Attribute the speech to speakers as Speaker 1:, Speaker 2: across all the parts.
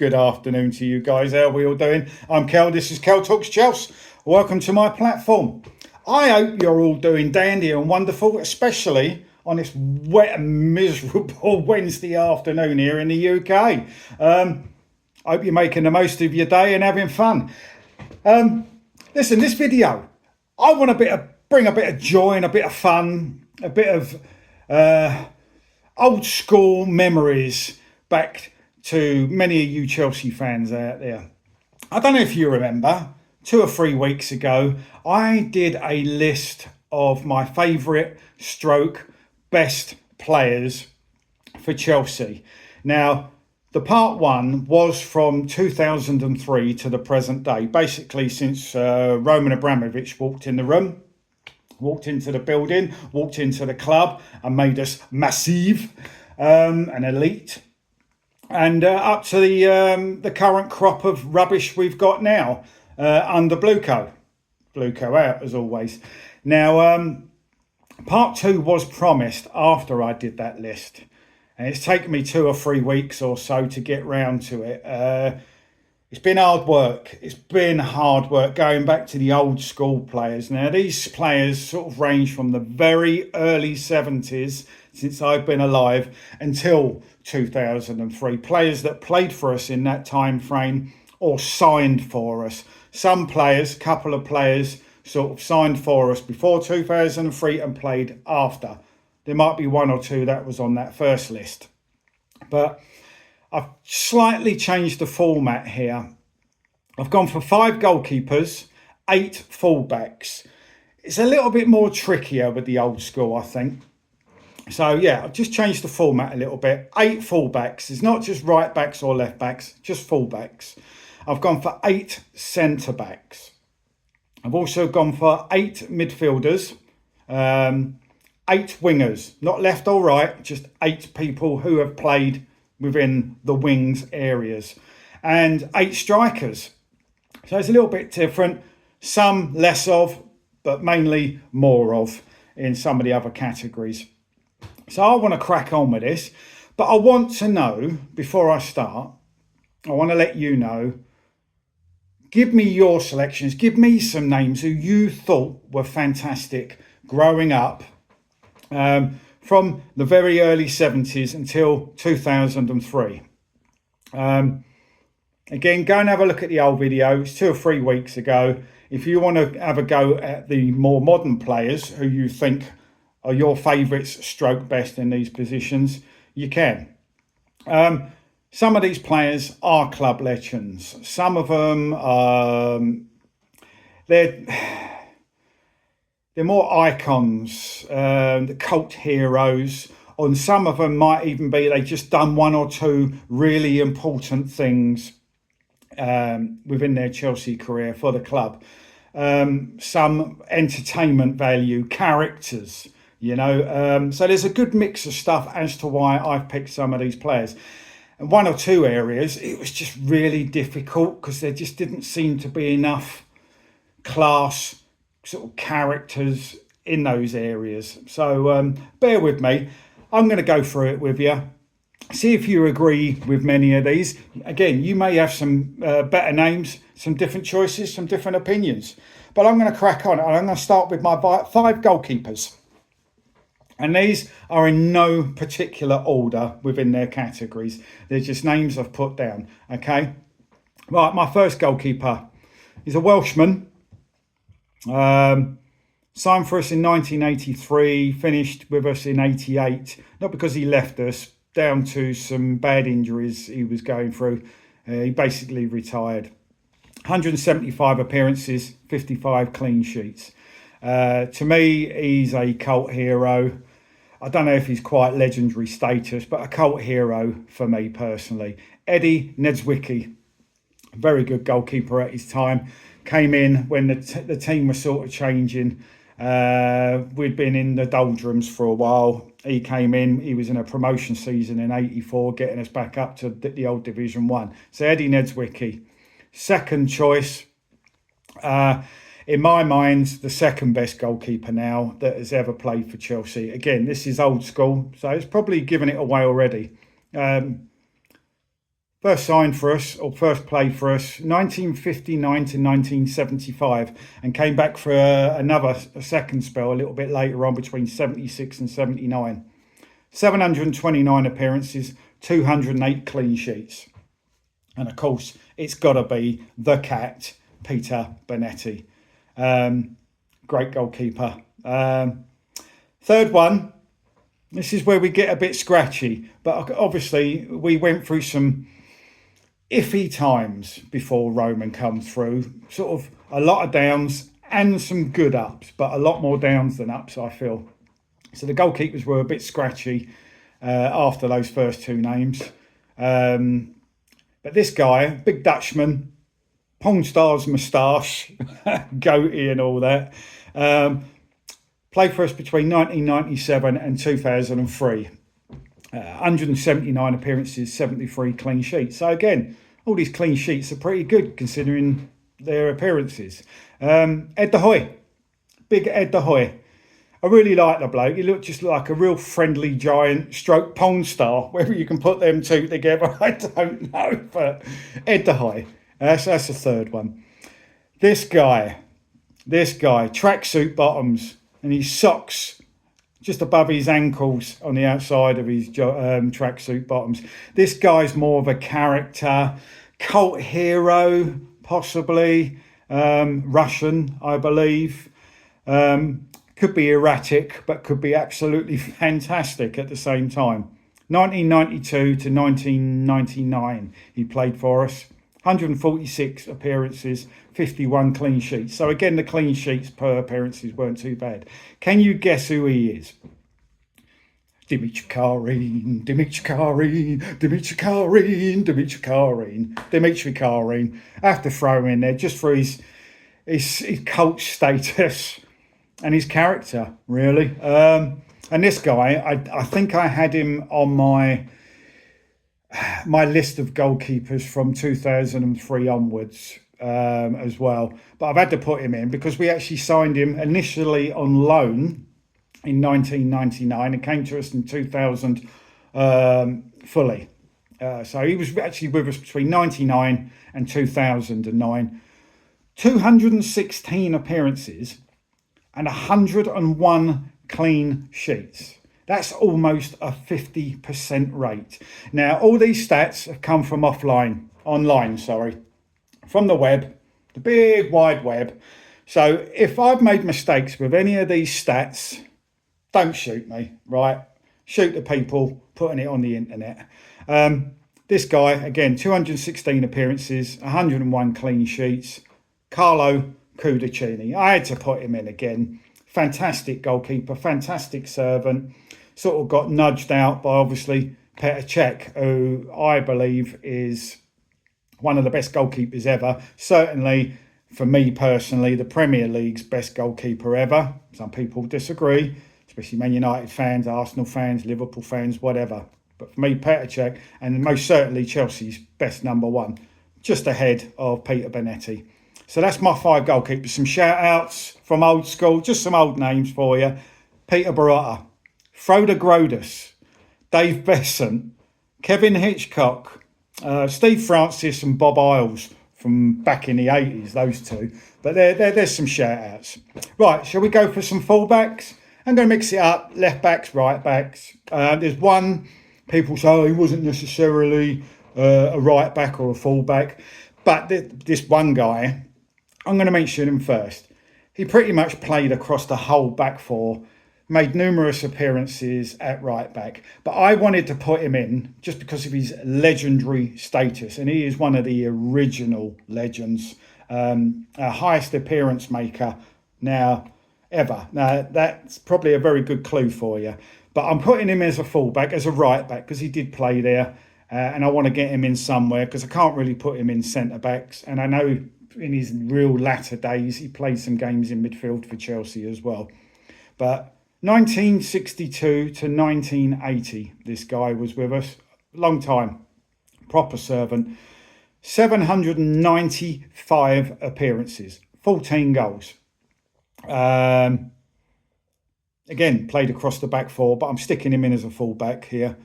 Speaker 1: good afternoon to you guys. How are we all doing? I'm Kel. This is Kel Talks Chelsea. Welcome to my platform. I hope you're all doing dandy and wonderful, especially on this wet and miserable Wednesday afternoon here in the UK. Hope you're making the most of your day and having fun. Listen, this video, I want to bring a bit of joy and a bit of fun, a bit of old school memories back to many of you Chelsea fans out there. I don't know if you remember, 2 or 3 weeks ago, I did a list of my favourite stroke best players for Chelsea. Now, the part one was from 2003 to the present day, basically since Roman Abramovich walked in the room, walked into the building, walked into the club and made us massive and elite. And up to the current crop of rubbish we've got now under Blueco. Blueco out, as always. Now, part two was promised after I did that list. And it's taken me 2 or 3 weeks or so to get round to it. It's been hard work. It's been hard work going back to the old school players. Now, these players sort of range from the very early 70s, since I've been alive, until 2003. Players that played for us in that time frame or signed for us. Some players, couple of players, sort of signed for us before 2003 and played after. There might be 1 or 2 that was on that first list. But I've slightly changed the format here. I've gone for 5 goalkeepers, 8 fullbacks. It's a little bit more trickier with the old school, I think. So yeah, I've just changed the format a little bit. 8 fullbacks. It's not just right backs or left backs, just fullbacks. I've gone for 8 centre backs. I've also gone for 8 midfielders, 8 wingers, not left or right, just 8 people who have played within the wings areas, and 8 strikers. So it's a little bit different, some less of, but mainly more of in some of the other categories. So I want to crack on with this, but I want to know, before I start, I want to let you know, give me your selections, give me some names who you thought were fantastic growing up, from the very early 70s until 2003. Again, go and have a look at the old video. It's 2 or 3 weeks ago. If you want to have a go at the more modern players who you think are your favourites, stroke best in these positions, you can. Some of these players are club legends. Some of them, they're more icons, the cult heroes. On some of them might even be they just done 1 or 2 really important things within their Chelsea career for the club. Some entertainment value, characters, you know. So there's a good mix of stuff as to why I've picked some of these players. And 1 or 2 areas, it was just really difficult because there just didn't seem to be enough class sort of characters in those areas. So bear with me. I'm going to go through it with you. See if you agree with many of these. Again, you may have some better names, some different choices, some different opinions. But I'm going to crack on. I'm going to start with my 5 goalkeepers. And these are in no particular order within their categories. They're just names I've put down. Okay. Right, my first goalkeeper is a Welshman. Signed for us in 1983, finished with us in 88. Not because he left us, down to some bad injuries he was going through. He basically retired. 175 appearances, 55 clean sheets. To me, he's a cult hero. I don't know if he's quite legendary status, but a cult hero for me personally. Eddie Niedzwiecki, very good goalkeeper at his time. Came in when the team was sort of changing. We'd been in the doldrums for a while. He came in, he was in a promotion season in 84, getting us back up to the old Division 1. So Eddie Niedzwiecki. Second choice, in my mind, the second best goalkeeper now that has ever played for Chelsea. Again, this is old school, so it's probably given it away already. First signed for us, or first played for us, 1959 to 1975, and came back for a second spell a little bit later on between 76 and 79. 729 appearances, 208 clean sheets. And of course, it's got to be the cat, Peter Bonetti. Great goalkeeper. Third one, this is where we get a bit scratchy, but obviously we went through some iffy times before Roman come through. Sort of a lot of downs and some good ups, but a lot more downs than ups, I feel. So the goalkeepers were a bit scratchy after those first two names. But this guy, big Dutchman, Porn star's moustache, goatee and all that, played for us between 1997 and 2003. 179 appearances, 73 clean sheets. So again, all these clean sheets are pretty good considering their appearances. Ed de Hoy, big Ed de Hoy. I really like the bloke. He looked just like a real friendly giant stroke porn star. Whether you can put them two together, I don't know. But Ed de Hoy, that's the third one. This guy, tracksuit bottoms and his socks just above his ankles on the outside of his tracksuit bottoms. This guy's more of a character, cult hero, possibly, Russian, I believe. Could be erratic, but could be absolutely fantastic at the same time. 1992 to 1999, he played for us. 146 appearances, 51 clean sheets. So again, the clean sheets per appearances weren't too bad. Can you guess who he is? Dimitri Karin. I have to throw him in there just for his cult status and his character, really. And this guy, I think I had him on my list of goalkeepers from 2003 onwards as well. But I've had to put him in because we actually signed him initially on loan in 1999 and came to us in 2000 fully. So he was actually with us between 99 and 2009. 216 appearances and 101 clean sheets. That's almost a 50% rate. Now, all these stats have come from online, from the web, the big wide web. So if I've made mistakes with any of these stats, don't shoot me, right? Shoot the people putting it on the internet. This guy, again, 216 appearances, 101 clean sheets. Carlo Cudicini. I had to put him in again. Fantastic goalkeeper, fantastic servant. Sort of got nudged out by obviously Petr Cech, who I believe is one of the best goalkeepers ever. Certainly, for me personally, the Premier League's best goalkeeper ever. Some people disagree, especially Man United fans, Arsenal fans, Liverpool fans, whatever. But for me, Petr Cech, and most certainly Chelsea's best number one, just ahead of Peter Bonetti. So that's my 5 goalkeepers. Some shout-outs from old school, just some old names for you. Peter Barotta, Frode Grodus, Dave Besant, Kevin Hitchcock, Steve Francis and Bob Isles from back in the 80s, those two. But there's some shout-outs. Right, shall we go for some fullbacks? I'm going to mix it up, left backs, right backs. There's one, people say, oh, he wasn't necessarily a right back or a fullback. But this one guy, I'm going to mention him first. He pretty much played across the whole back four, made numerous appearances at right back. But I wanted to put him in just because of his legendary status. And he is one of the original legends, our highest appearance maker now ever. Now, that's probably a very good clue for you. But I'm putting him as a fullback, as a right back, because he did play there. And I want to get him in somewhere because I can't really put him in centre backs. And I know in his real latter days, he played some games in midfield for Chelsea as well. But 1962 to 1980, this guy was with us. Long time. Proper servant. 795 appearances. 14 goals. Again, played across the back four, but I'm sticking him in as a fullback here.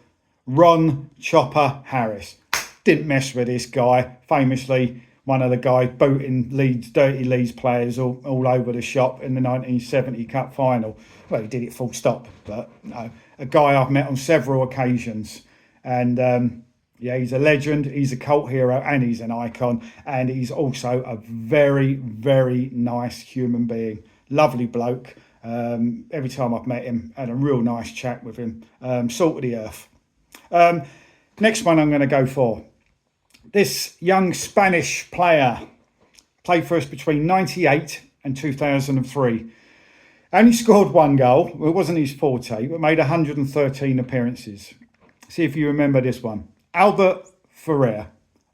Speaker 1: Ron Chopper Harris. Didn't mess with this guy. Famously, one of the guys booting dirty Leeds players all over the shop in the 1970 Cup final. Well, he did it full stop, but no, a guy I've met on several occasions. And yeah, he's a legend, he's a cult hero, and he's an icon. And he's also a very, very nice human being. Lovely bloke. Every time I've met him, had a real nice chat with him. Salt of the earth. Next one I'm going to go for. This young Spanish player played for us between 98 and 2003. Only scored one goal. Well, it wasn't his forte, but made 113 appearances. See if you remember this one. Albert Ferrer.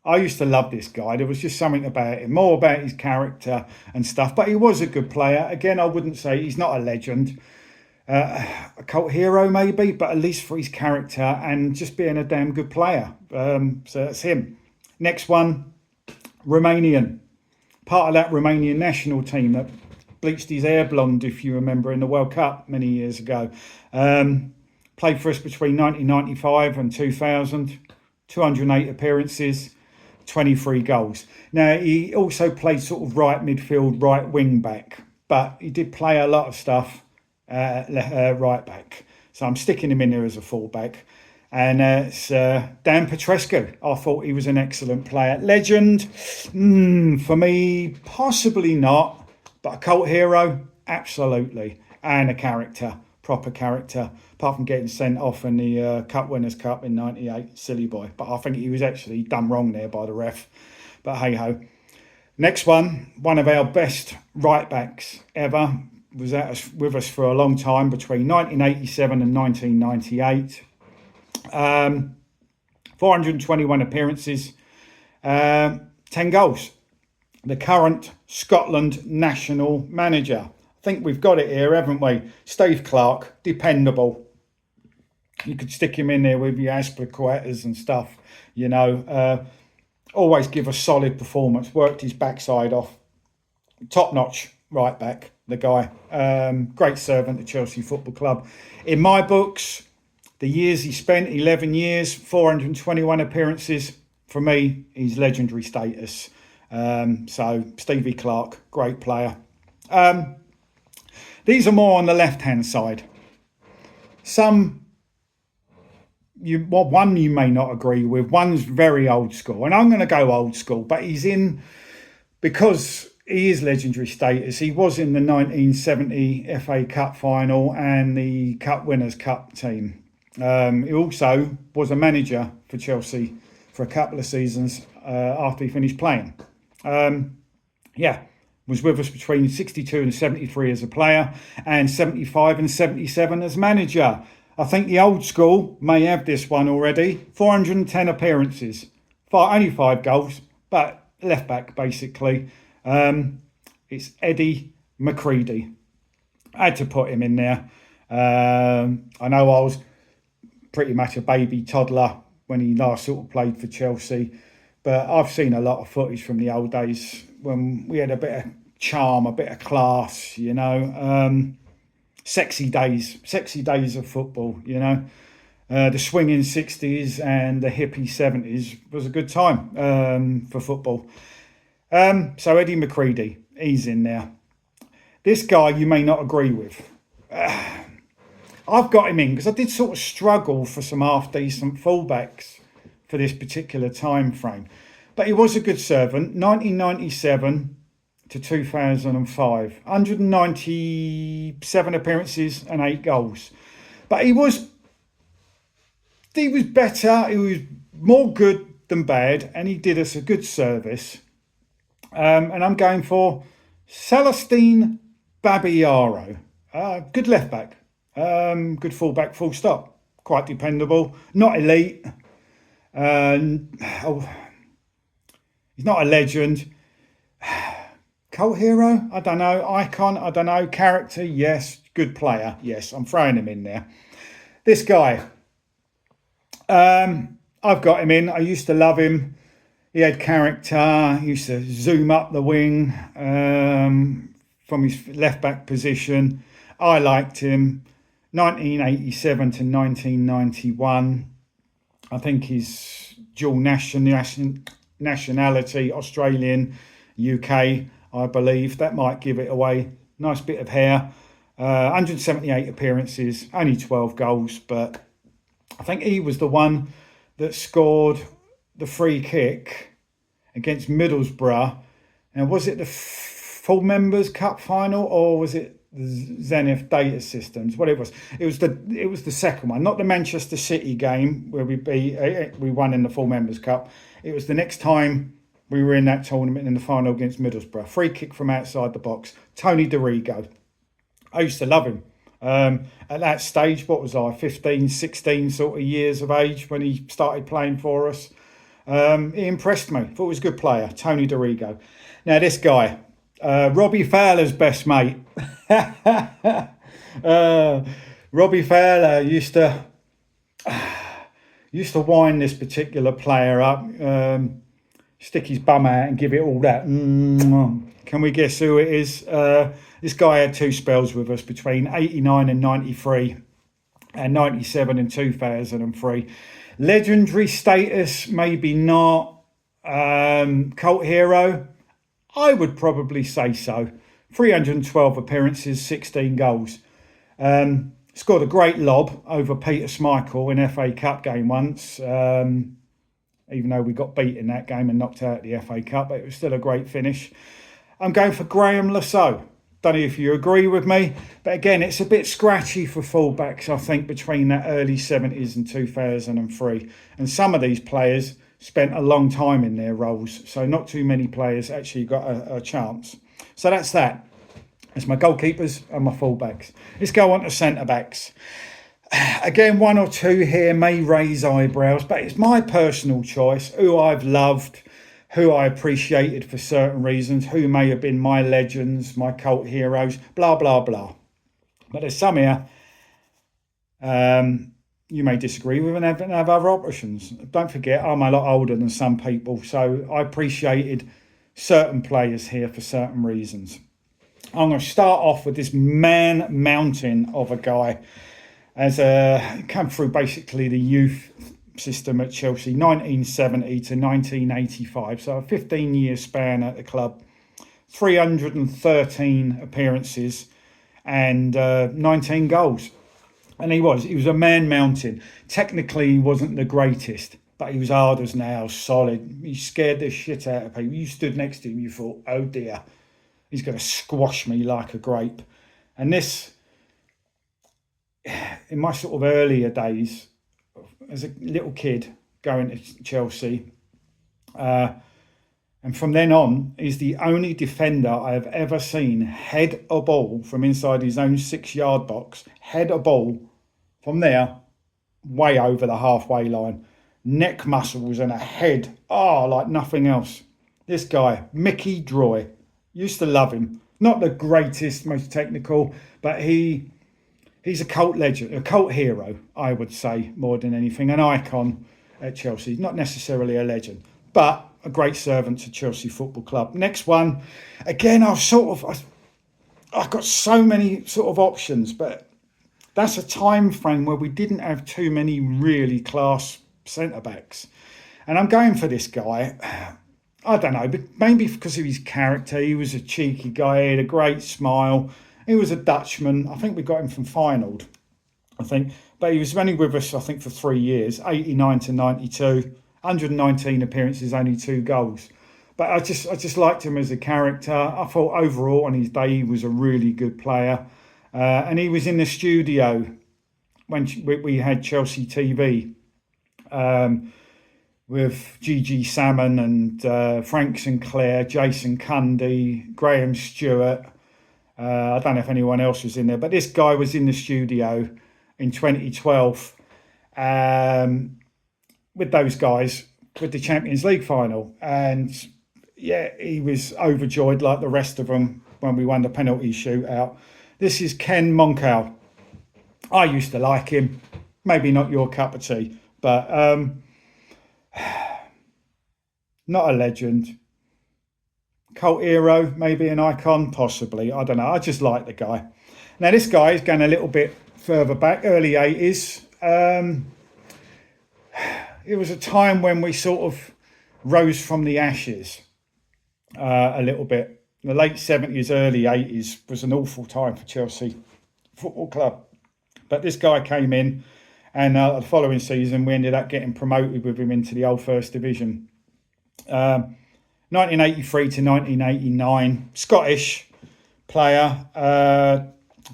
Speaker 1: I used to love this guy. There was just something about him, more about his character and stuff. But he was a good player. Again, I wouldn't say he's not a legend. A cult hero maybe, but at least for his character and just being a damn good player. So that's him. Next one, Romanian. Part of that Romanian national team that bleached his hair blonde, if you remember, in the World Cup many years ago. Played for us between 1995 and 2000. 208 appearances, 23 goals. Now, he also played sort of right midfield, right wing back, but he did play a lot of stuff right back. So I'm sticking him in there as a fullback. And it's Dan Petrescu. I thought he was an excellent player. Legend, for me, possibly not, but a cult hero, absolutely. And a character, proper character, apart from getting sent off in the Cup Winners' Cup in 98, silly boy. But I think he was actually done wrong there by the ref. But hey-ho. Next one of our best right-backs ever, was with us for a long time, between 1987 and 1998. 421 appearances, 10 goals. The current Scotland national manager. I think we've got it here, haven't we? Steve Clarke, dependable. You could stick him in there with your Aspliquetas and stuff, you know. Always give a solid performance, worked his backside off. Top-notch right back, the guy. Great servant to Chelsea Football Club. In my books, the years he spent, 11 years, 421 appearances. For me, he's legendary status. So, Stevie Clarke, great player. These are more on the left-hand side. One you may not agree with. One's very old school. And I'm going to go old school. But he's in, because he is legendary status. He was in the 1970 FA Cup final and the Cup Winners' Cup team. He also was a manager for Chelsea for a couple of seasons after he finished playing. Was with us between 62 and 73 as a player and 75 and 77 as manager. I think the old school may have this one already. 410 appearances, only 5 goals, but left back basically. It's Eddie McCready. I had to put him in there. I know I was pretty much a baby toddler when he last sort of played for Chelsea, but I've seen a lot of footage from the old days when we had a bit of charm, a bit of class, you know. Sexy days of football, you know. The swinging 60s and the hippie 70s was a good time for football. So Eddie McCready, he's in there. This guy you may not agree with. I've got him in because I did sort of struggle for some half-decent fullbacks for this particular time frame. But he was a good servant, 1997 to 2005. 197 appearances and 8 goals. But he was better, he was more good than bad, and he did us a good service. And I'm going for Celestine Babayaro. Good left back. Good fullback, full stop. Quite dependable. Not elite. He's not a legend. Cult hero? I don't know. Icon? I don't know. Character? Yes. Good player? Yes. I'm throwing him in there. This guy. I've got him in. I used to love him. He had character. He used to zoom up the wing from his left back position. I liked him. 1987 to 1991. I think his dual nationality, Australian, UK, I believe. That might give it away. Nice bit of hair. 178 appearances, only 12 goals, but I think he was the one that scored the free kick against Middlesbrough. And was it the full members cup final, or was it the Zenith Data Systems? What it was the second one, not the Manchester City game where we won in the full members cup. It was the next time we were in that tournament in the final against Middlesbrough. Free kick from outside the box. Tony DeRigo. I used to love him. At that stage, what was I, 15, 16 sort of years of age when he started playing for us. He impressed me. Thought he was a good player, Tony DeRigo. Now this guy, Robbie Fowler's best mate. Robbie Fowler used to wind this particular player up, stick his bum out and give it all that. Can we guess who it is? This guy had two spells with us between 89 and 93 and 97 and 2003. Legendary status, maybe not. Cult hero, I would probably say so. 312 appearances, 16 goals. Scored a great lob over Peter Schmeichel in FA Cup game once. Even though we got beat in that game and knocked out the FA Cup, but it was still a great finish. I'm going for Graham Lasso. Don't know if you agree with me, but again, it's a bit scratchy for fullbacks, I think, between that early 70s and 2003. And some of these players spent a long time in their roles, so not too many players actually got a chance. So that's that. That's my goalkeepers and my fullbacks. Let's go on to centre-backs. Again, one or two here may raise eyebrows, but it's my personal choice, who I've loved, who I appreciated for certain reasons, who may have been my legends, my cult heroes, blah, blah, blah. But there's some here you may disagree with and have other options. Don't forget, I'm a lot older than some people, so I appreciated certain players here for certain reasons. I'm going to start off with this man mountain of a guy. As come through basically the youth system at Chelsea, 1970 to 1985, so a 15-year span at the club, 313 appearances and 19 goals. And he was a man mountain. Technically, he wasn't the greatest, but he was hard as nails, solid. He scared the shit out of people. You stood next to him, you thought, oh dear, he's going to squash me like a grape. And this, in my sort of earlier days, as a little kid going to Chelsea, and from then on, he's the only defender I have ever seen head a ball from inside his own 6-yard box, head a ball from there, way over the halfway line. Neck muscles and a head, like nothing else. This guy, Mickey Droy, used to love him. Not the greatest, most technical, but he's a cult legend, a cult hero, I would say, more than anything. An icon at Chelsea. Not necessarily a legend, but a great servant to Chelsea Football Club. Next one, again, I've got so many sort of options, but that's a time frame where we didn't have too many really class centre-backs. And I'm going for this guy. I don't know, but maybe because of his character. He was a cheeky guy, he had a great smile. He was a Dutchman. I think we got him from Feyenoord, I think. But he was only with us, I think, for 3 years, 89 to 92, 119 appearances, only 2 goals. But I just liked him as a character. I thought overall on his day he was a really good player. And he was in the studio when we had Chelsea TV with Gigi Salmon and Frank Sinclair, Jason Cundy, Graham Stewart. I don't know if anyone else was in there, but this guy was in the studio in 2012 with those guys with the Champions League final. And yeah, he was overjoyed like the rest of them when we won the penalty shootout. This is Ken Moncal. I used to like him. Maybe not your cup of tea, but not a legend. Cult hero, maybe an icon, possibly. I don't know. I just like the guy. Now, this guy is going a little bit further back, early 80s. it was a time when we sort of rose from the ashes a little bit. The late 70s, early 80s was an awful time for Chelsea Football Club. But this guy came in, and the following season we ended up getting promoted with him into the old First Division. 1983 to 1989, Scottish player,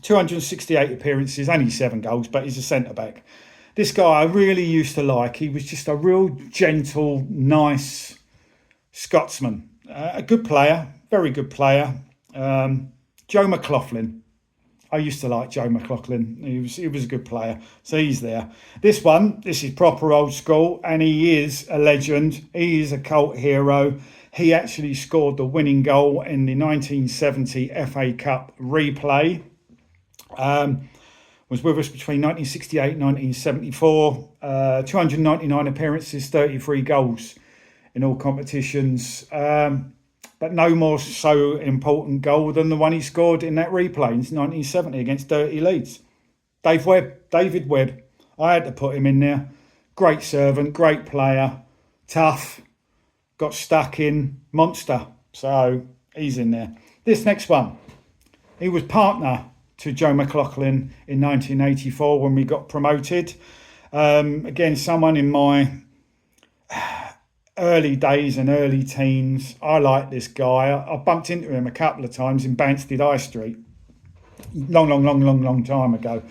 Speaker 1: 268 appearances, only 7 goals, but he's a centre-back. This guy I really used to like. He was just a real gentle, nice Scotsman. A good player, very good player. Joe McLaughlin. I used to like Joe McLaughlin. He was a good player. So he's there. This is proper old school, and he is a legend. He is a cult hero. He actually scored the winning goal in the 1970 FA Cup replay. Was with us between 1968 and 1974. 299 appearances, 33 goals in all competitions. But no more so important goal than the one he scored in that replay in 1970 against Dirty Leeds. David Webb. I had to put him in there. Great servant, great player, tough, got stuck in, monster. So he's in there. This next one, he was partner to Joe McLaughlin in 1984 when we got promoted. Again, someone in my early days and early teens. I like this guy. I bumped into him a couple of times in Banstead High Street. Long time ago.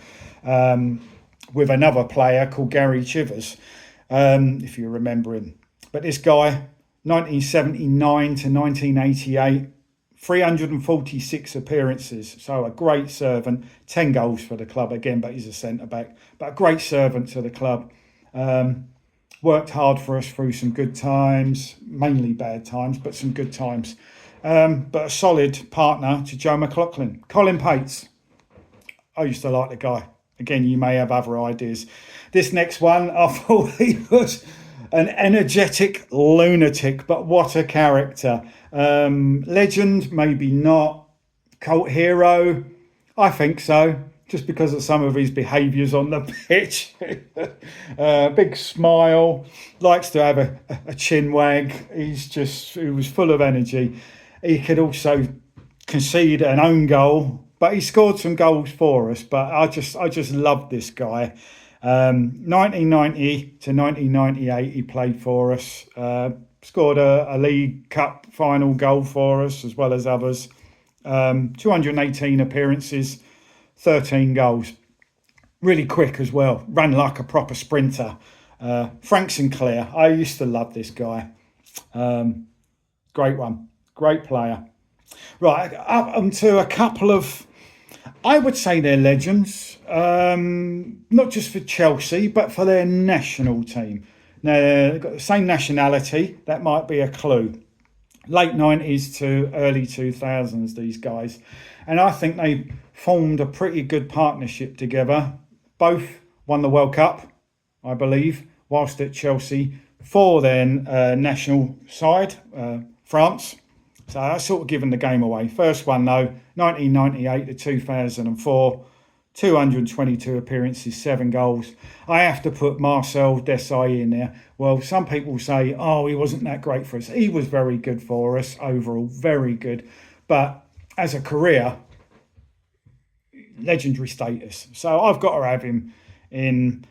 Speaker 1: With another player called Gary Chivers, if you remember him. But this guy, 1979 to 1988, 346 appearances. So a great servant, 10 goals for the club again, but he's a centre-back. But a great servant to the club. Worked hard for us through some good times, mainly bad times, but some good times. But a solid partner to Joe McLaughlin. Colin Pates. I used to like the guy. Again, you may have other ideas. This next one, I thought he was an energetic lunatic, but what a character. Legend, maybe not. Cult hero, I think so. Just because of some of his behaviours on the pitch. Big smile, likes to have a chin wag. He was full of energy. He could also concede an own goal, but he scored some goals for us. But I just loved this guy. 1990 to 1998, he played for us. Scored a League Cup final goal for us, as well as others. 218 appearances. 13 goals. Really quick as well. Ran like a proper sprinter. Frank Sinclair. I used to love this guy. Great one. Great player. Right, up onto a couple of, I would say they're legends. Not just for Chelsea, but for their national team. Now, they've got the same nationality. That might be a clue. Late 90s to early 2000s, these guys. And I think they formed a pretty good partnership together. Both won the World Cup, I believe, whilst at Chelsea for their national side, France. So that's sort of given the game away. First one, though, 1998 to 2004, 222 appearances, 7 goals. I have to put Marcel Desailly in there. Well, some people say, he wasn't that great for us. He was very good for us overall, very good. But as a career, legendary status. So I've got to have him in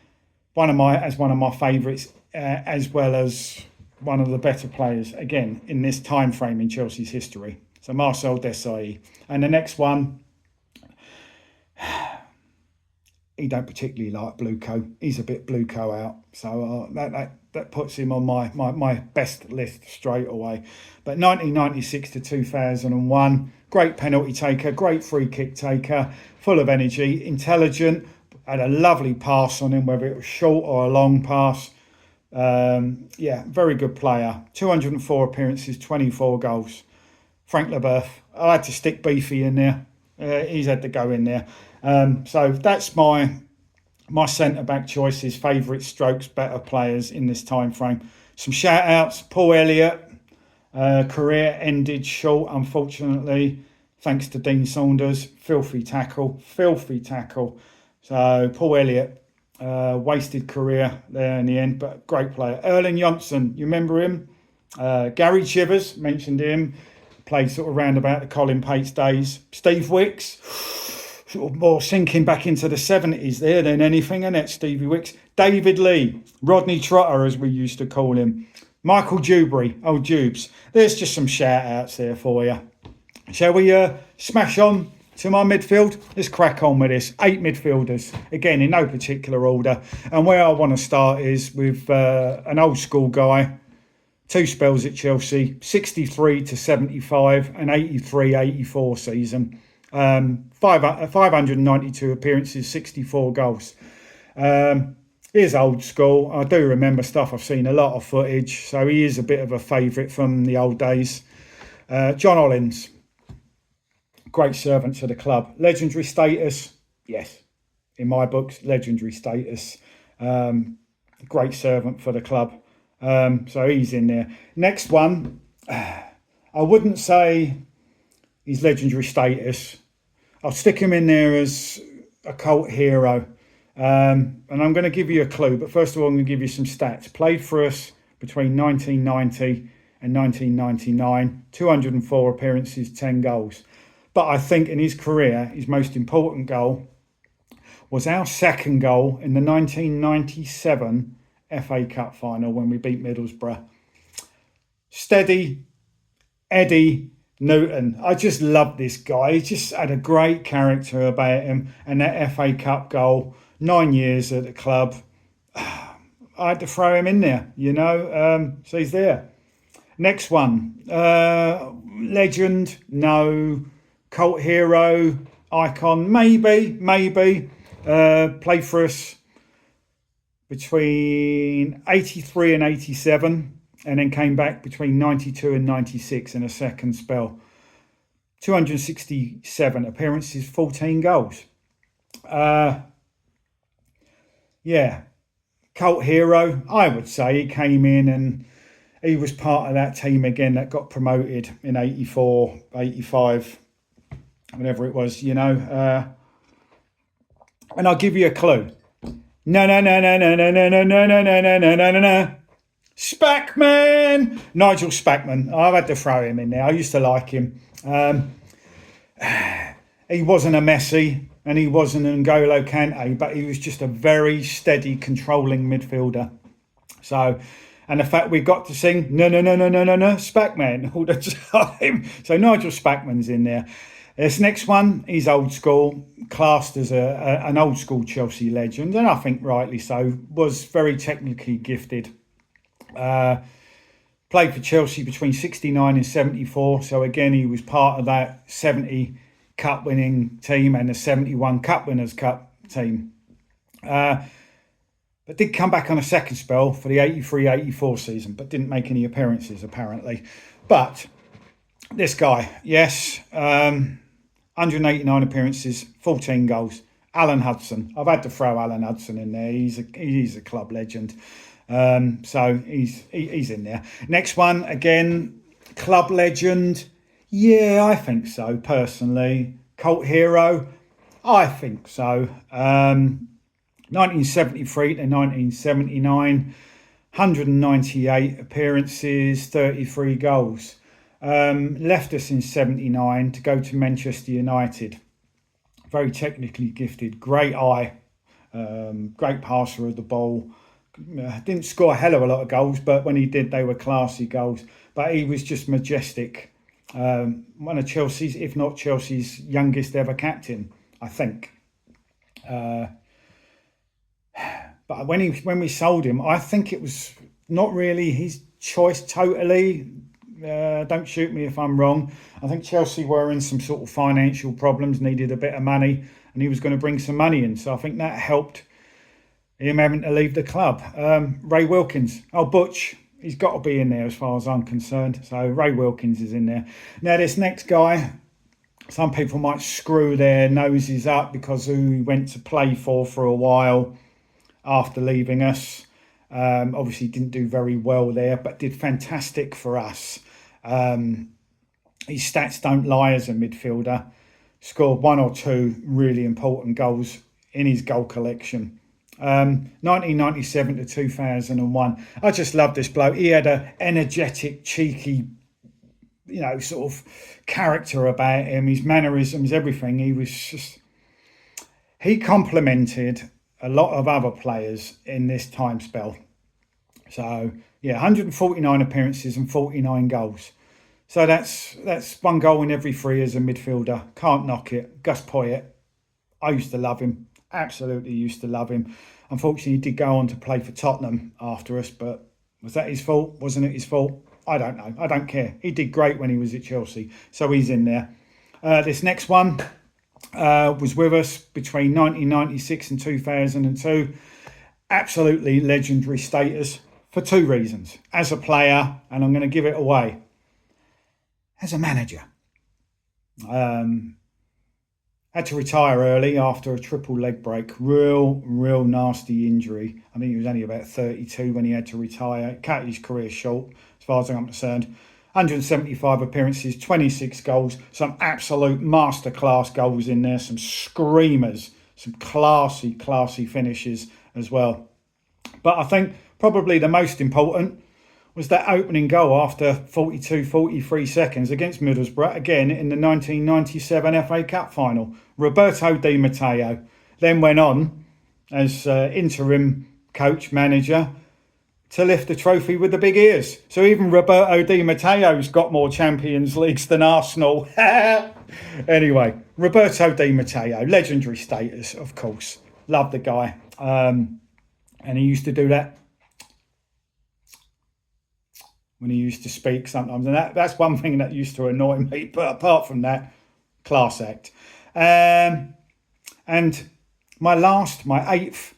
Speaker 1: one of my favourites, as well as one of the better players again in this time frame in Chelsea's history. So Marcel Desailly. And the next one, he don't particularly like Blueco. He's a bit Blueco out. So that puts him on my best list straight away. But 1996 to 2001, great penalty taker, great free kick taker, full of energy, intelligent, had a lovely pass on him, whether it was short or a long pass. Very good player. 204 appearances, 24 goals. Frank Leboeuf. I had to stick Beefy in there. He's had to go in there. So that's my centre-back choices, favourite strokes, better players in this time frame. Some shout-outs. Paul Elliott, career ended short, unfortunately, thanks to Dean Saunders. Filthy tackle. So Paul Elliott, Wasted career there in the end, but great player. Erling Johnson, you remember him? Gary Chivers, mentioned him. Played sort of round about the Colin Pates days. Steve Wicks, sort of more sinking back into the 70s there than anything, isn't it? Stevie Wicks. David Lee, Rodney Trotter, as we used to call him. Michael Dewberry, old Dubes. There's just some shout outs there for you. Shall we smash on to my midfield? Let's crack on with this. 8 midfielders, again, in no particular order. And where I want to start is with an old school guy. 2 spells at Chelsea, 63 to 75 and 83-84 season. 592 appearances, 64 goals. He is old school. I do remember stuff. I've seen a lot of footage, so he is a bit of a favourite from the old days. John Hollins, great servant to the club. Legendary status, yes, in my books, legendary status. Great servant for the club. So he's in there. Next one, I wouldn't say he's legendary status. I'll stick him in there as a cult hero. And I'm going to give you a clue, but first of all, I'm going to give you some stats. Played for us between 1990 and 1999, 204 appearances, 10 goals. But I think in his career, his most important goal was our second goal in the 1997 FA Cup final when we beat Middlesbrough. Steady Eddie Newton. I just love this guy. He just had a great character about him. And that FA Cup goal, 9 years at the club, I had to throw him in there, you know. So he's there. Next one. Legend, no. Cult hero, icon, maybe. Played for us between 83 and 87, and then came back between 92 and 96 in a second spell. 267 appearances, 14 goals. Yeah, cult hero, I would say. He came in and he was part of that team again that got promoted in 84, 85, whatever it was, you know. And I'll give you a clue. No. Spackman! Nigel Spackman. I've had to throw him in there. I used to like him. He wasn't a Messi and he wasn't an N'Golo Kante, but he was just a very steady, controlling midfielder. So, and the fact we got to sing no, Spackman all the time. So Nigel Spackman's in there. This next one, he's old school, classed as an old school Chelsea legend, and I think rightly so, was very technically gifted. Played for Chelsea between 69 and 74, so again, he was part of that 70 cup winning team and the 71 Cup Winners' Cup team. But did come back on a second spell for the 83-84 season, but didn't make any appearances, apparently. But this guy, yes, 189 appearances, 14 goals. Alan Hudson. I've had to throw Alan Hudson in there. He's a club legend. So he's in there. Next one, again, club legend. Yeah, I think so, personally. Cult hero. I think so. 1973 to 1979, 198 appearances, 33 goals. Left us in 79 to go to Manchester United. Very technically gifted, great eye, great passer of the ball. Didn't score a hell of a lot of goals, but when he did, they were classy goals. But he was just majestic. One of Chelsea's, if not Chelsea's, youngest ever captain, I think. But when we sold him, I think it was not really his choice totally. Don't shoot me if I'm wrong. I think Chelsea were in some sort of financial problems, needed a bit of money, and he was going to bring some money in. So I think that helped him having to leave the club. Ray Wilkins. Oh, Butch. He's got to be in there as far as I'm concerned. So Ray Wilkins is in there. Now, this next guy, some people might screw their noses up because who he went to play for a while after leaving us. Obviously didn't do very well there, but did fantastic for us. His stats don't lie as a midfielder. Scored 1 or 2 really important goals in his goal collection. 1997 to 2001. I just love this bloke. He had a energetic, cheeky, sort of character about him, his mannerisms, everything. He complemented a lot of other players in this time spell. So, yeah, 149 appearances and 49 goals. So that's one goal in every three as a midfielder. Can't knock it. Gus Poyet, I used to love him. Absolutely used to love him. Unfortunately, he did go on to play for Tottenham after us, but was that his fault? Wasn't it his fault? I don't know. I don't care. He did great when he was at Chelsea, so he's in there. This next one was with us between 1996 and 2002. Absolutely legendary status for two reasons. As a player, and I'm going to give it away, as a manager. Had to retire early after a triple leg break. Real nasty injury. I think he was only about 32 when he had to retire. Cut his career short, as far as I'm concerned. 175 appearances, 26 goals. Some absolute masterclass goals in there. Some screamers. Some classy finishes as well. But I think probably the most important was that opening goal after 43 seconds against Middlesbrough, again in the 1997 FA Cup final. Roberto Di Matteo then went on as interim coach, manager, to lift the trophy with the big ears. So even Roberto Di Matteo's got more Champions Leagues than Arsenal. Anyway, Roberto Di Matteo, legendary status, of course. Love the guy. And he used to do that when he used to speak sometimes. And that's one thing that used to annoy me. But apart from that, class act. And my eighth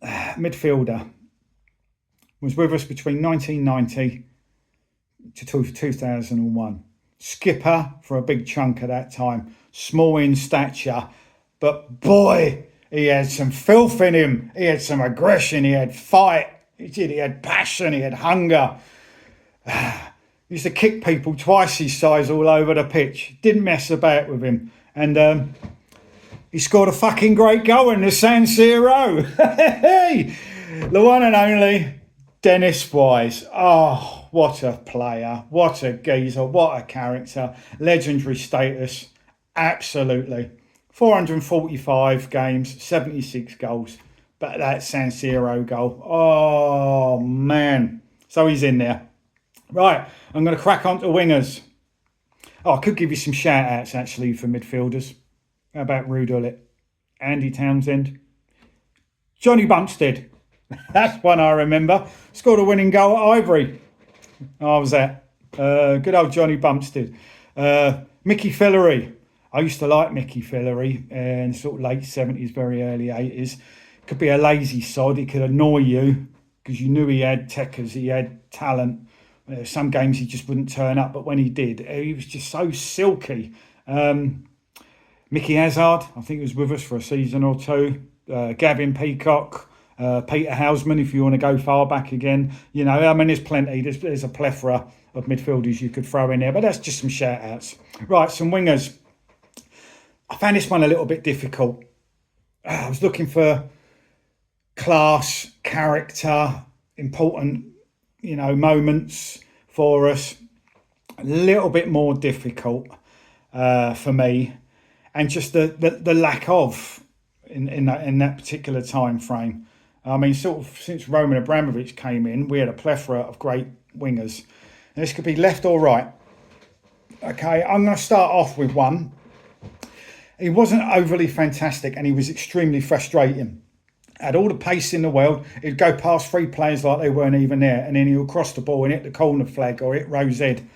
Speaker 1: midfielder was with us between 1990 to 2001. Skipper for a big chunk of that time. Small in stature. But boy, he had some filth in him. He had some aggression. He had fight. He had passion, he had hunger. He used to kick people twice his size all over the pitch. Didn't mess about with him. And he scored a fucking great goal in the San Siro. The one and only Dennis Wise. Oh, what a player. What a geezer. What a character. Legendary status. Absolutely. 445 games, 76 goals. But that San Siro goal, oh man. So he's in there. Right, I'm going to crack on to wingers. Oh, I could give you some shout outs actually for midfielders. How about Ruud Gullit, Andy Townsend, Johnny Bumstead. That's one I remember. Scored a winning goal at Ivory. I was that. Good old Johnny Bumstead. Mickey Fillery. I used to like Mickey Fillery in sort of late 70s, very early 80s. Could be a lazy sod. He could annoy you because you knew he had techers, he had talent. Some games he just wouldn't turn up, but when he did, he was just so silky. Mickey Hazard, I think he was with us for a season or two. Gavin Peacock, Peter Houseman, if you want to go far back again. There's plenty. There's a plethora of midfielders you could throw in there, but that's just some shout outs. Right, some wingers. I found this one a little bit difficult. I was looking for class, character, important, moments for us. A little bit more difficult for me, and just the lack of in that particular time frame. I mean, sort of since Roman Abramovich came in, we had a plethora of great wingers. And this could be left or right. Okay, I'm going to start off with one. He wasn't overly fantastic, and he was extremely frustrating. Had all the pace in the world. He'd go past three players like they weren't even there, and then he'll cross the ball and hit the corner flag or hit Rose Ed.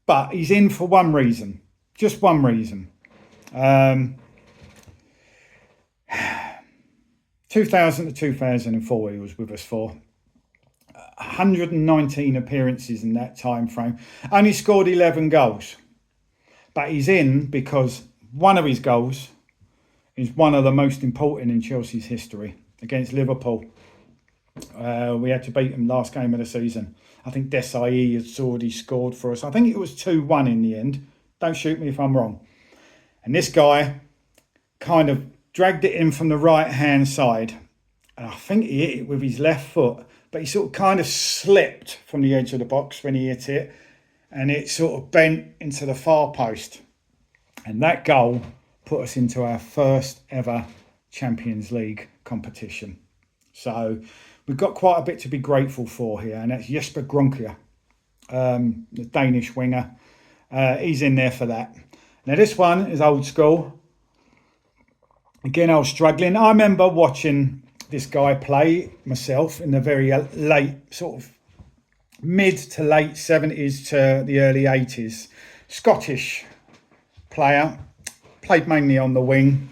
Speaker 1: But he's in for one reason, just one reason. 2000 to 2004 he was with us for. 119 appearances in that time frame. Only scored 11 goals. But he's in because one of his goals is one of the most important in Chelsea's history against Liverpool. We had to beat them last game of the season. I think Desai had already scored for us. I think it was 2-1 in the end. Don't shoot me if I'm wrong. And this guy kind of dragged it in from the right hand side, and I think he hit it with his left foot, but he sort of kind of slipped from the edge of the box when he hit it, and it sort of bent into the far post. And that goal put us into our first ever Champions League competition. So we've got quite a bit to be grateful for here, and that's Jesper Grønkjær, the Danish winger. He's in there for that. Now this one is old school. Again, I was struggling. I remember watching this guy play myself in the very late, sort of mid to late 70s to the early 80s. Scottish player, played mainly on the wing,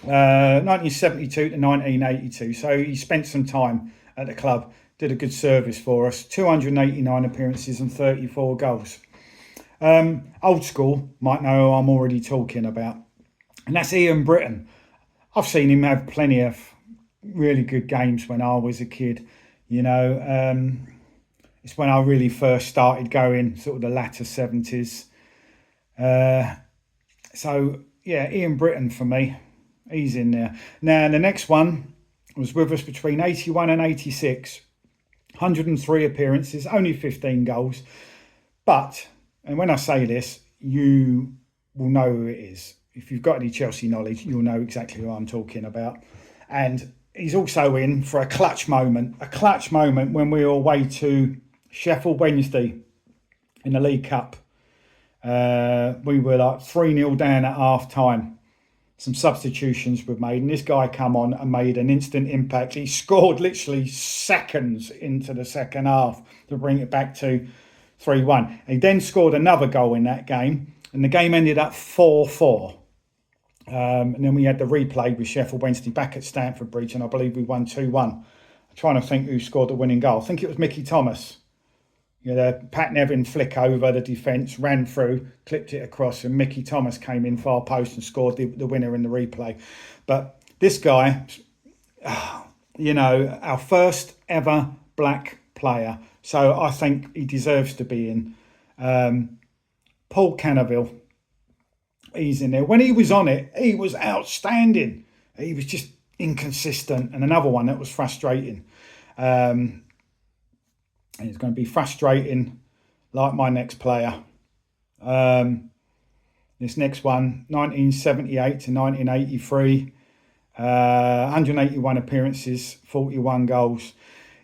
Speaker 1: 1972 to 1982. So he spent some time at the club, did a good service for us, 289 appearances and 34 goals. Old school might know who I'm already talking about, and that's Ian Britton. I've seen him have plenty of really good games when I was a kid. You know, it's when I really first started going, sort of the latter 70s. So, yeah, Ian Britton for me. He's in there. Now, the next one was with us between 81 and 86. 103 appearances, only 15 goals. But, and when I say this, you will know who it is. If you've got any Chelsea knowledge, you'll know exactly who I'm talking about. And he's also in for a clutch moment when we were away to Sheffield Wednesday in the League Cup. We were like 3-0 down at half time. Some substitutions were made, and this guy come on and made an instant impact. He scored literally seconds into the second half to bring it back to 3-1. He then scored another goal in that game, and the game ended up 4-4. And then we had the replay with Sheffield Wednesday back at Stamford Bridge, and I believe we won 2-1. I'm trying to think who scored the winning goal. I think it was Mickey Thomas. You know, Pat Nevin flick over the defence, ran through, clipped it across, and Mickey Thomas came in far post and scored the winner in the replay. But this guy, you know, our first ever black player. So I think he deserves to be in. Paul Canaville, he's in there. When he was on it, he was outstanding. He was just inconsistent. And another one that was frustrating. And it's going to be frustrating like my next player. This next one, 1978 to 1983. 181 appearances, 41 goals.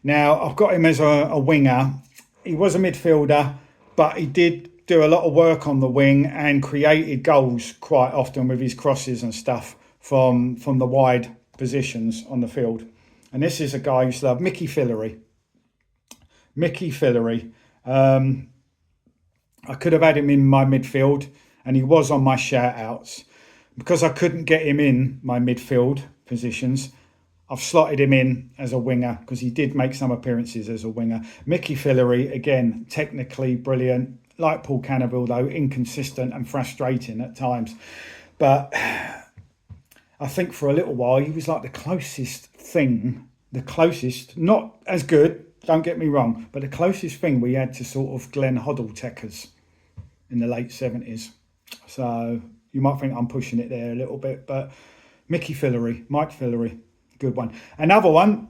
Speaker 1: Now, I've got him as a winger. He was a midfielder, but he did do a lot of work on the wing and created goals quite often with his crosses and stuff from the wide positions on the field. And this is a guy who used to love Mickey Fillery. I could have had him in my midfield, and he was on my shout-outs. Because I couldn't get him in my midfield positions, I've slotted him in as a winger because he did make some appearances as a winger. Mickey Fillery, again, technically brilliant. Like Paul Canaville, though, inconsistent and frustrating at times. But I think for a little while, he was like the closest, not as good, don't get me wrong, but the closest thing we had to sort of Glenn Hoddle-Teckers in the late 70s. So you might think I'm pushing it there a little bit, but Mike Fillery, good one. Another one,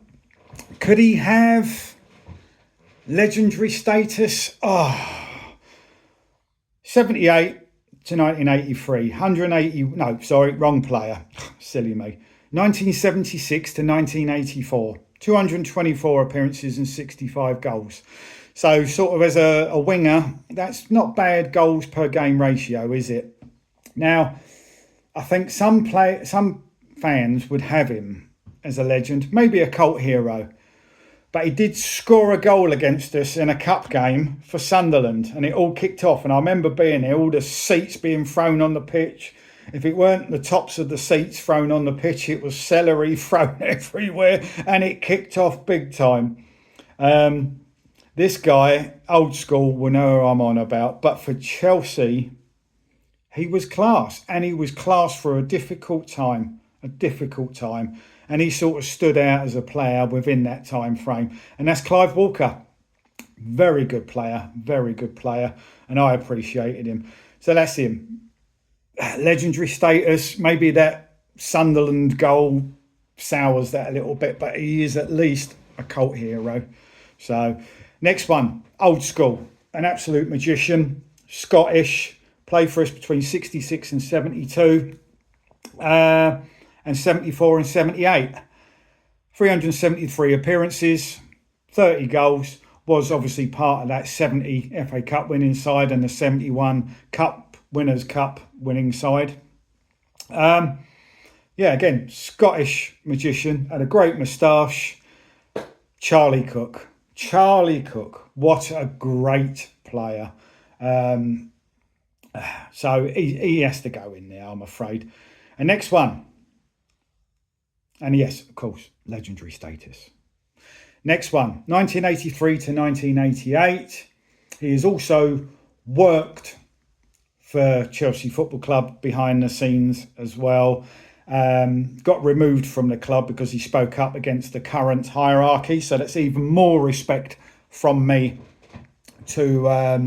Speaker 1: could he have legendary status? 78 to 1983, wrong player, silly me. 1976 to 1984. 224 appearances and 65 goals. So sort of as a winger, that's not bad goals per game ratio, is it? Now, I think some fans would have him as a legend, maybe a cult hero. But he did score a goal against us in a cup game for Sunderland, and it all kicked off. And I remember being there, all the seats being thrown on the pitch. If it weren't the tops of the seats thrown on the pitch, it was celery thrown everywhere, and it kicked off big time. This guy, old school, will know who I'm on about. But for Chelsea, he was class, and he was class for a difficult time. And he sort of stood out as a player within that time frame. And that's Clive Walker. Very good player. And I appreciated him. So that's him. Legendary status, maybe that Sunderland goal sours that a little bit, but he is at least a cult hero. So next one, old school, an absolute magician, Scottish, played for us between 66 and 72, and 74 and 78. 373 appearances, 30 goals, was obviously part of that 70 FA Cup winning side and the 71 Cup Winners' Cup winning side. Yeah, again, Scottish magician, had a great moustache. Charlie Cook. Charlie Cook, what a great player. So he has to go in there, I'm afraid. And next one. And yes, of course, legendary status. Next one, 1983 to 1988. He has also worked for Chelsea Football Club behind the scenes as well. Got removed from the club because he spoke up against the current hierarchy. So that's even more respect from me to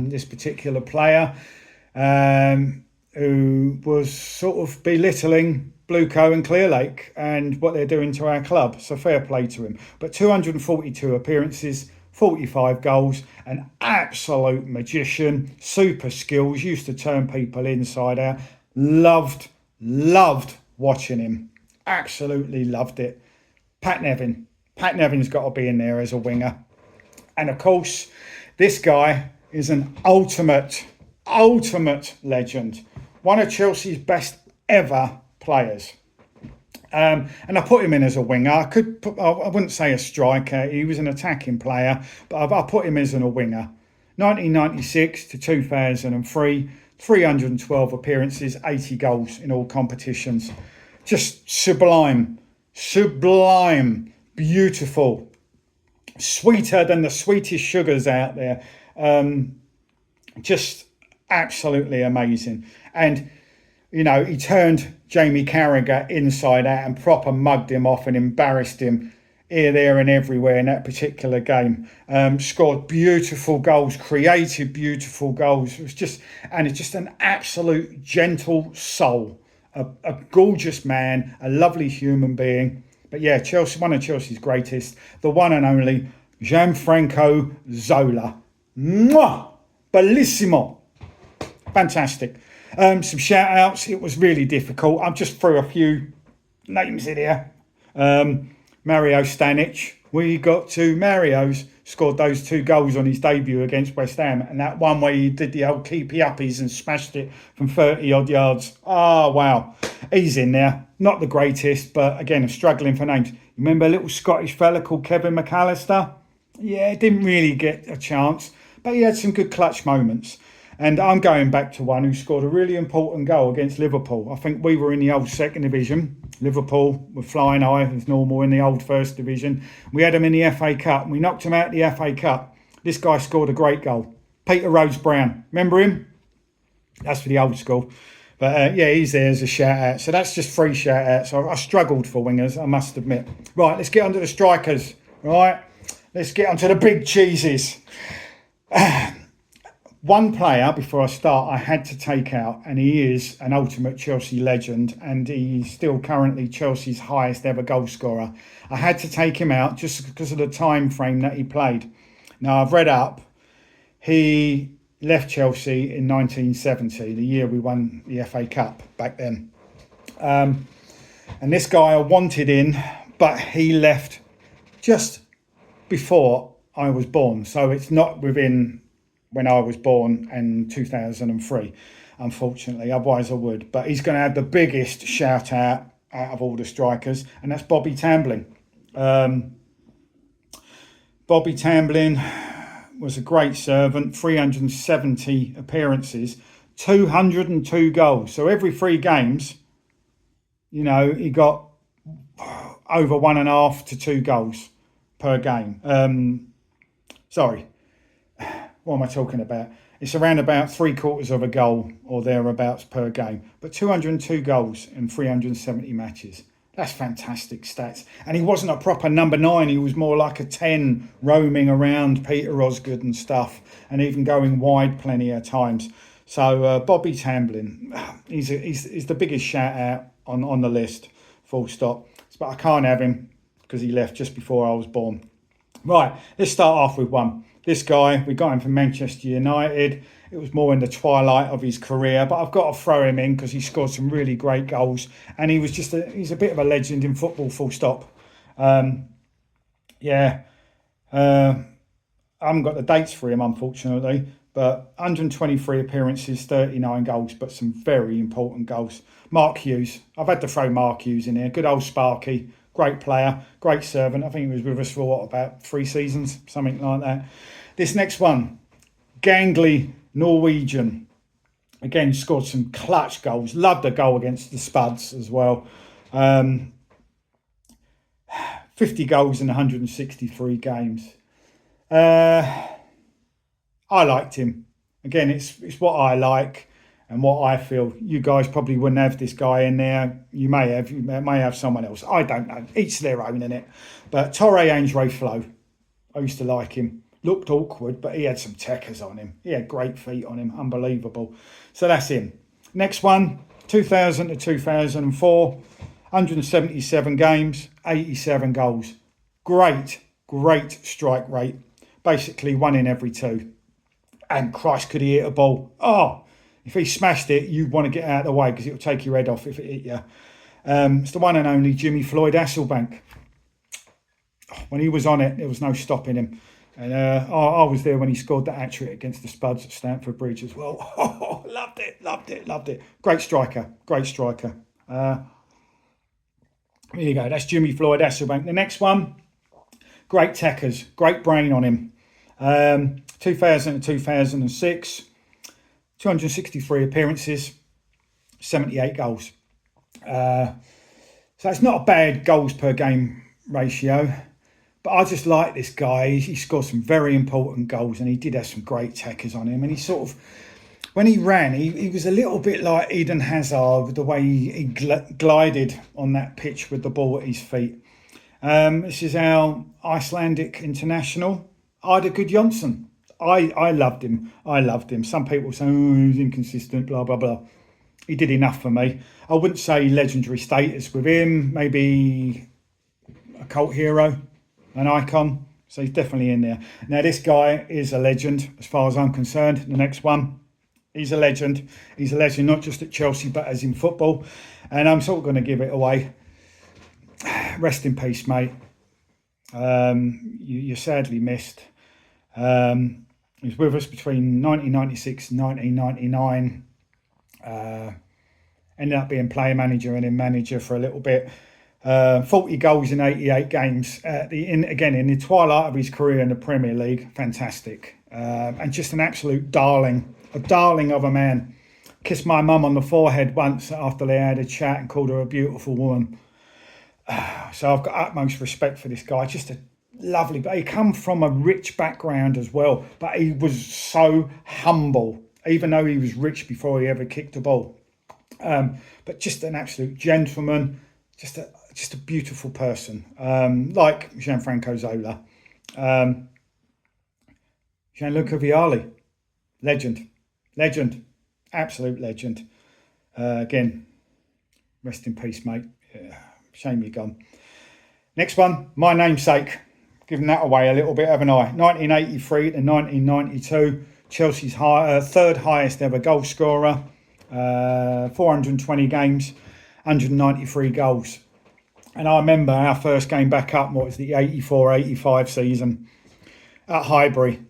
Speaker 1: this particular player, who was sort of belittling Bluecoat and Clearlake and what they're doing to our club. So fair play to him. But 242 appearances, 45 goals, an absolute magician, super skills, used to turn people inside out. Loved watching him. Absolutely loved it. Pat Nevin. Pat Nevin's got to be in there as a winger. And of course, this guy is an ultimate legend. One of Chelsea's best ever players. And I put him in as a winger. I wouldn't say a striker. He was an attacking player, but I put him as a winger. 1996 to 2003, 312 appearances, 80 goals in all competitions. Just sublime, beautiful, sweeter than the sweetest sugars out there. Just absolutely amazing. And, you know, he turned Jamie Carragher inside out and proper mugged him off and embarrassed him here, there and everywhere in that particular game. Scored beautiful goals, created beautiful goals. It's just an absolute gentle soul, a gorgeous man, a lovely human being. But yeah, Chelsea, one of Chelsea's greatest, the one and only Gianfranco Zola. Mwah! Bellissimo. Fantastic. Some shout outs. It was really difficult. I've just threw a few names in here. Mario Stanic. We got to Mario's, scored those 2 goals on his debut against West Ham. And that one where he did the old keepy uppies and smashed it from 30 odd yards. Oh, wow. He's in there. Not the greatest, but again, I'm struggling for names. Remember a little Scottish fella called Kevin McAllister? Yeah, didn't really get a chance, but he had some good clutch moments. And I'm going back to one who scored a really important goal against Liverpool. I think we were in the old second division. Liverpool were flying high as normal in the old first division. We had them in the FA Cup. We knocked them out of the FA Cup. This guy scored a great goal. Peter Rose-Brown. Remember him? That's for the old school. But yeah, he's there as a shout out. So that's just 3 shout outs. I struggled for wingers, I must admit. Right, let's get onto the strikers. Right, let's get onto the big cheeses. One player, before I start, I had to take out, and he is an ultimate Chelsea legend, and he's still currently Chelsea's highest ever goal scorer. I had to take him out just because of the time frame that he played. Now, I've read up, he left Chelsea in 1970, the year we won the FA Cup back then. And this guy I wanted in, but he left just before I was born. So it's not within when I was born in 2003, unfortunately. Otherwise I would. But he's going to have the biggest shout out of all the strikers, and that's Bobby Tamblyn. Bobby Tamblyn was a great servant, 370 appearances, 202 goals. So every 3 games, you know, he got over 1.5 to 2 goals per game. Sorry. What am I talking about? It's around about 3/4 of a goal or thereabouts per game. But 202 goals in 370 matches. That's fantastic stats. And he wasn't a proper number 9. He was more like a 10, roaming around Peter Osgood and stuff, and even going wide plenty of times. So Bobby Tamblyn, he's the biggest shout out on the list. full stop. But I can't have him because he left just before I was born. Right, let's start off with one. This guy, we got him from Manchester United. It was more in the twilight of his career, but I've got to throw him in because he scored some really great goals, and he's a bit of a legend in football, full stop. I haven't got the dates for him, unfortunately, but 123 appearances, 39 goals, but some very important goals. Mark Hughes. I've had to throw Mark Hughes in here. Good old Sparky. Great player, great servant. I think he was with us for, about 3 seasons, something like that. This next one, gangly Norwegian. Again, scored some clutch goals. Loved a goal against the Spuds as well. 50 goals in 163 games. I liked him. Again, it's what I like and what I feel. You guys probably wouldn't have this guy in there. You may have someone else. I don't know. Each their own, innit? But Torre Ainsworth Flo, I used to like him. Looked awkward, but he had some techers on him. He had great feet on him. Unbelievable. So that's him. Next one, 2000 to 2004. 177 games, 87 goals. Great strike rate. Basically 1 in every 2. And Christ, could he hit a ball? Oh, if he smashed it, you'd want to get out of the way because it would take your head off if it hit you. It's the one and only Jimmy Floyd Hasselbank. When he was on it, there was no stopping him. And I was there when he scored that hat-trick against the Spuds at Stamford Bridge as well. Oh, loved it. Great striker. There you go. That's Jimmy Floyd Hasselbank. The next one, great techers, great brain on him. 2000 to 2006, 263 appearances, 78 goals. So it's not a bad goals per game ratio, but I just like this guy. He scored some very important goals, and he did have some great techers on him. And he sort of, when he ran, he was a little bit like Eden Hazard with the way he glided on that pitch with the ball at his feet. This is our Icelandic international, Ida Gudjonsson. I loved him. Some people say, oh, he's inconsistent, blah, blah, blah. He did enough for me. I wouldn't say legendary status with him. Maybe a cult hero, an icon. So he's definitely in there. Now, this guy is a legend as far as I'm concerned. The next one, he's a legend. He's a legend not just at Chelsea, but as in football. And I'm sort of going to give it away. Rest in peace, mate. You're sadly missed. He was with us between 1996 and 1999. Ended up being player manager and then manager for a little bit. 40 goals in 88 games. In the twilight of his career in the Premier League. Fantastic. And just an absolute darling. A darling of a man. Kissed my mum on the forehead once after they had a chat and called her a beautiful woman. So I've got utmost respect for this guy. Just a lovely, but he come from a rich background as well. But he was so humble, even though he was rich before he ever kicked a ball. But just an absolute gentleman, just a beautiful person, like Gianfranco Zola, Gianluca Vialli, legend, absolute legend. Again, rest in peace, mate. Yeah, shame you're gone. Next one, my namesake. Giving that away a little bit, haven't I? 1983 to 1992, Chelsea's third highest ever goal scorer. 420 games, 193 goals. And I remember our first game back up, what was the 84-85 season at Highbury.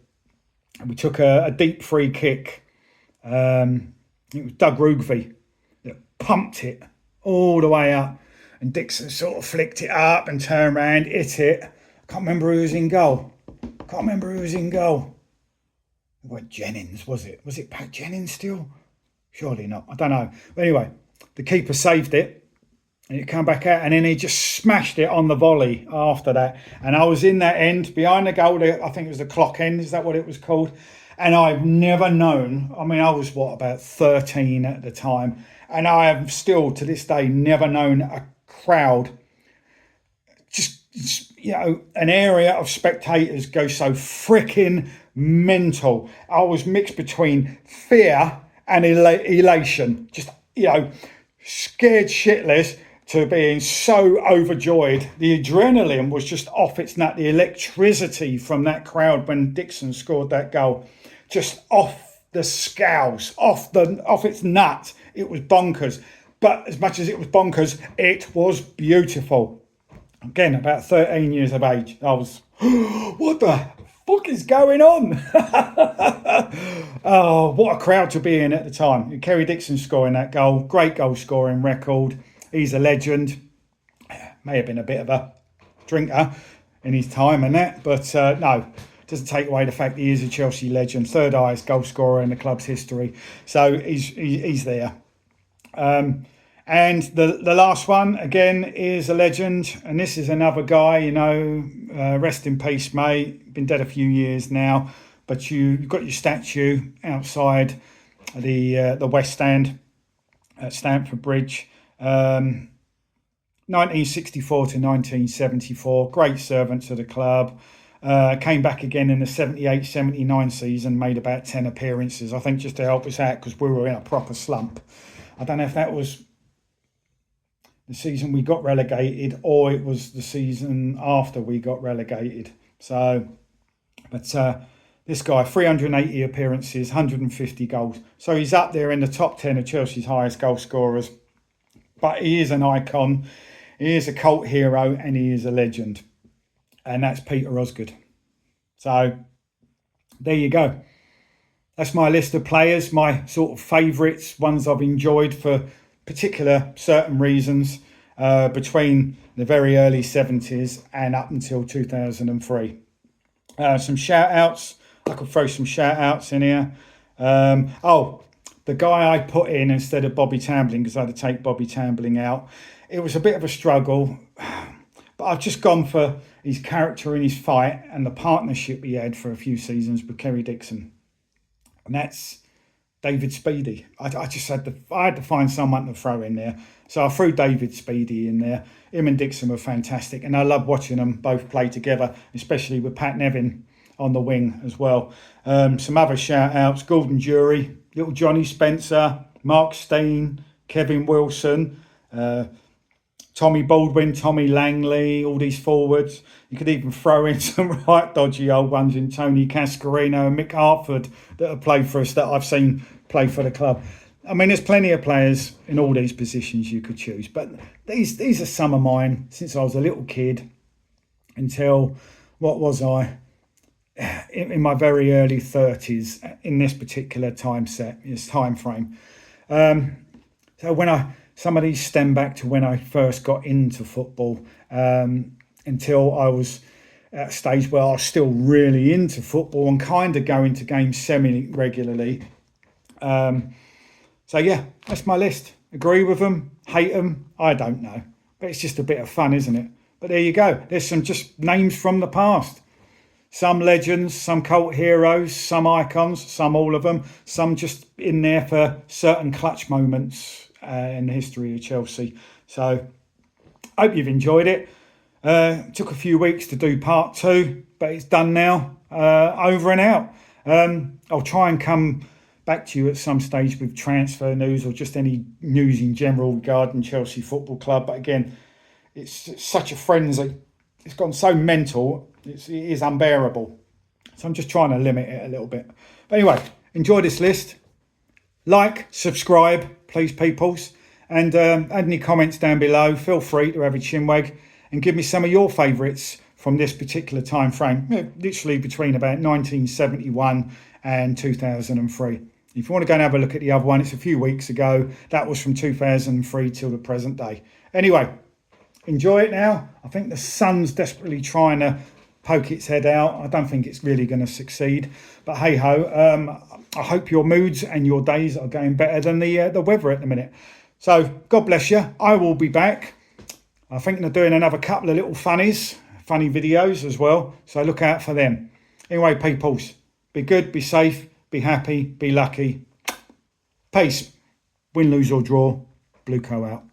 Speaker 1: And we took a deep free kick. It was Doug Rougvie that pumped it all the way up. And Dixon sort of flicked it up and turned around, hit it. I can't remember who was in goal. It wasn't Jennings, was it? Was it Pat Jennings still? Surely not. I don't know. But anyway, the keeper saved it and it came back out and then he just smashed it on the volley after that. And I was in that end behind the goal. I think it was the clock end. Is that what it was called? And I've never known. I mean, I was about 13 at the time. And I have still to this day never known a crowd, an area of spectators go so freaking mental. I was mixed between fear and elation, just scared shitless to being so overjoyed. The adrenaline was just off its nut. The electricity from that crowd when Dixon scored that goal, just off the scales, off its nut. It was bonkers. But as much as it was bonkers, it was beautiful. Again, about 13 years of age, I was, what the fuck is going on? Oh, what a crowd to be in at the time. Kerry Dixon scoring that goal, great goal scoring record. He's a legend. May have been a bit of a drinker in his time and that, but no, doesn't take away the fact he is a Chelsea legend, third highest goal scorer in the club's history. So he's there. And the last one, again, is a legend. And this is another guy, you know, rest in peace, mate. Been dead a few years now. But you've got your statue outside the West Stand at Stamford Bridge. 1964 to 1974. Great servant to the club. Came back again in the 78-79 season. Made about 10 appearances, I think, just to help us out because we were in a proper slump. I don't know if that was the season we got relegated or it was the season after we got relegated. So, but this guy, 380 appearances, 150 goals. So he's up there in the top 10 of Chelsea's highest goal scorers. But he is an icon, he is a cult hero, and he is a legend. And that's Peter Osgood. So there you go. That's my list of players, my sort of favourites, ones I've enjoyed for particular certain reasons between the very early 70s and up until 2003. Some shout outs. I could throw some shout outs in here. The guy I put in instead of Bobby Tambling, because I had to take Bobby Tambling out. It was a bit of a struggle, but I've just gone for his character in his fight and the partnership he had for a few seasons with Kerry Dixon. And that's David Speedy. I just had to find someone to throw in there. So I threw David Speedy in there. Him and Dixon were fantastic. And I love watching them both play together, especially with Pat Nevin on the wing as well. Some other shout outs, Gordon Jury, little Johnny Spencer, Mark Steen, Kevin Wilson, Tommy Baldwin, Tommy Langley, all these forwards. You could even throw in some right dodgy old ones in Tony Cascarino and Mick Hartford that have played for us that I've seen play for the club. I mean, there's plenty of players in all these positions you could choose, but these are some of mine since I was a little kid until, what was I? In my very early 30s in this particular time frame. So some of these stem back to when I first got into football, until I was at a stage where I was still really into football and kind of going to games semi-regularly. So yeah, that's my list. Agree with them, hate them, I don't know. But it's just a bit of fun, isn't it? But there you go. There's some just names from the past. Some legends, some cult heroes, some icons, some all of them. Some just in there for certain clutch moments in the history of Chelsea. So hope you've enjoyed it. Took a few weeks to do part 2, but it's done now. Over and out. I'll try and come back to you at some stage with transfer news or just any news in general regarding Chelsea Football Club. But again, it's such a frenzy. It's gone so mental. It is unbearable. So I'm just trying to limit it a little bit. But anyway, enjoy this list. Like, subscribe, please, peoples. And add any comments down below. Feel free to have a chinwag and give me some of your favourites from this particular time frame. Literally between about 1971 and 2003. If you want to go and have a look at the other one, it's a few weeks ago. That was from 2003 till the present day. Anyway, enjoy it now. I think the sun's desperately trying to poke its head out. I don't think it's really going to succeed. But hey-ho, I hope your moods and your days are going better than the weather at the minute. So, God bless you. I will be back. I think they're doing another couple of little funny videos as well. So look out for them. Anyway, peoples, be good, be safe, be happy, be lucky. Peace. Win, lose or draw. Blue Co out.